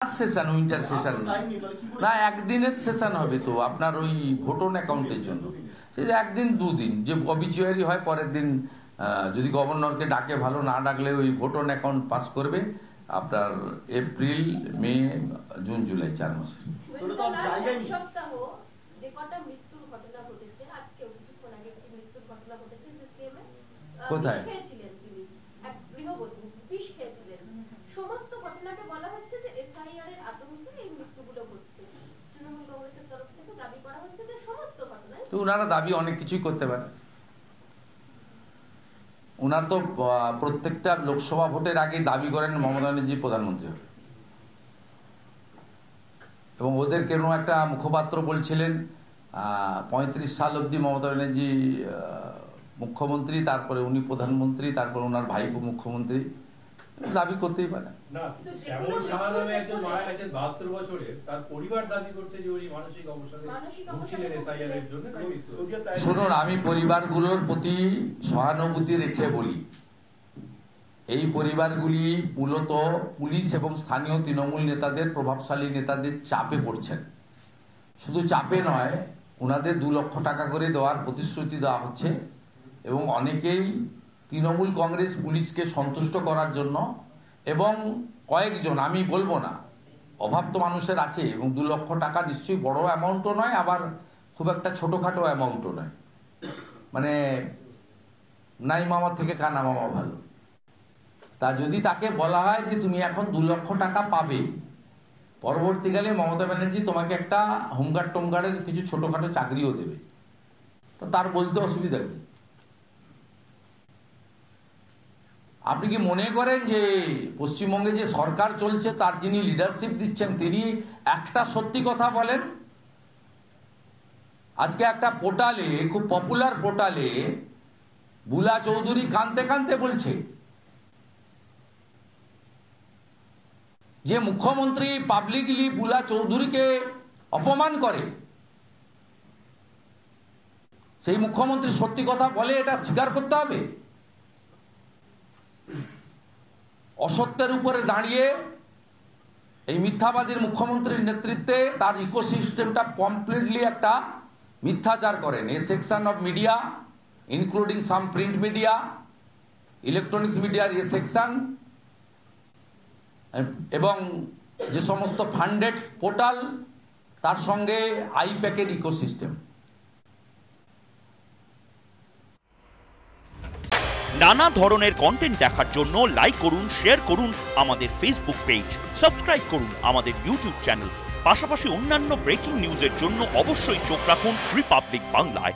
Session winter session না, একদিনের session হবে তো আপনার ওই ভোট অন অ্যাকাউন্টের জন্য। সে যে একদিন দুদিন যে অবিচুয়ারি হয়, পরের দিন যদি গভর্নরকে ডাকে ভালো, না ডাকলে ওই ভোট অন অ্যাকাউন্ট পাস করবে আপনার এপ্রিল, মে, জুন, জুলাই 4 মাস। কোথায়? সমস্ত ঘটনাকে বলা হচ্ছে যে এসআইআর এর আতঙ্কে এই মৃত্যুগুলো ঘটছে। তৃণমূল কংগ্রেসের তরফ থেকে দাবি করা হচ্ছে যে সমস্ত ঘটনায়। তো ওনারা দাবি অনেক কিছুই করতে পারে। ওনার তো প্রত্যেকটা লোকসভা ভোটের আগে দাবি করেন মমতা ব্যানার্জি প্রধানমন্ত্রী হবে, এবং ওদের কেন একটা মুখপাত্র বলছিলেন 35 সাল অবধি মমতা ব্যানার্জি মুখ্যমন্ত্রী, তারপরে উনি প্রধানমন্ত্রী, তারপরে ওনার ভাইপো মুখ্যমন্ত্রী। দাবি করতেই পারে। শুনুন, আমি পরিবারগুলোর প্রতি সহানুভূতি রেখে বলি, এই পরিবারগুলি মূলত পুলিশ এবং স্থানীয় তৃণমূল নেতাদের, প্রভাবশালী নেতাদের চাপে পড়ছেন। শুধু চাপে নয়, ওনাদের 2 লক্ষ টাকা করে দেওয়ার প্রতিশ্রুতি দেওয়া হচ্ছে, এবং অনেকেই তৃণমূল কংগ্রেস পুলিশকে সন্তুষ্ট করার জন্য, এবং কয়েকজন, আমি বলবো না, অভাব তো মানুষের আছে, এবং 2 লক্ষ টাকা নিশ্চয়ই বড় অ্যামাউন্টও নয়, আবার খুব একটা ছোটখাটো অ্যামাউন্টও নয়, মানে নাই মামা থেকে কানা মামা ভালো। তা যদি তাকে বলা হয় যে তুমি এখন 2 লক্ষ টাকা পাবে, পরবর্তীকালে মমতা ব্যানার্জি তোমাকে একটা হোমগার্ড টোমগার্ডের কিছু ছোটখাটো চাকরিও দেবে, তো তার বলতে অসুবিধা কি? আপনি কি মনে করেন যে পশ্চিমবঙ্গে যে সরকার চলছে তার যিনি লিডারশিপ দিচ্ছেন তিনি একটা সত্যি কথা বলেন? আজকে একটা পোর্টালে, খুব পপুলার পোর্টালে, বুলা চৌধুরী কাঁদতে কাঁদতে বলছে যে মুখ্যমন্ত্রী পাবলিকলি বুলা চৌধুরীকে অপমান করে। সেই মুখ্যমন্ত্রী সত্যি কথা বলে, এটা স্বীকার করতে হবে। অসত্যের উপরে দাঁড়িয়ে এই মিথ্যাবাদীর মুখ্যমন্ত্রীর নেতৃত্বে তার ইকোসিস্টেমটা কমপ্লিটলি একটা মিথ্যাচার করেন। A section of media including some print media, electronics মিডিয়ার এ সেকশন, এবং যে সমস্ত ফান্ডেড পোর্টাল, তার সঙ্গে আইপ্যাকের ইকোসিস্টেম। নানা ধরনের কন্টেন্ট দেখার জন্য লাইক করুন, শেয়ার করুন আমাদের ফেসবুক পেজ, সাবস্ক্রাইব করুন আমাদের ইউটিউব চ্যানেল। পাশাপাশি অন্যান্য ব্রেকিং নিউজের জন্য অবশ্যই চোখ রাখুন রিপাবলিক বাংলায়।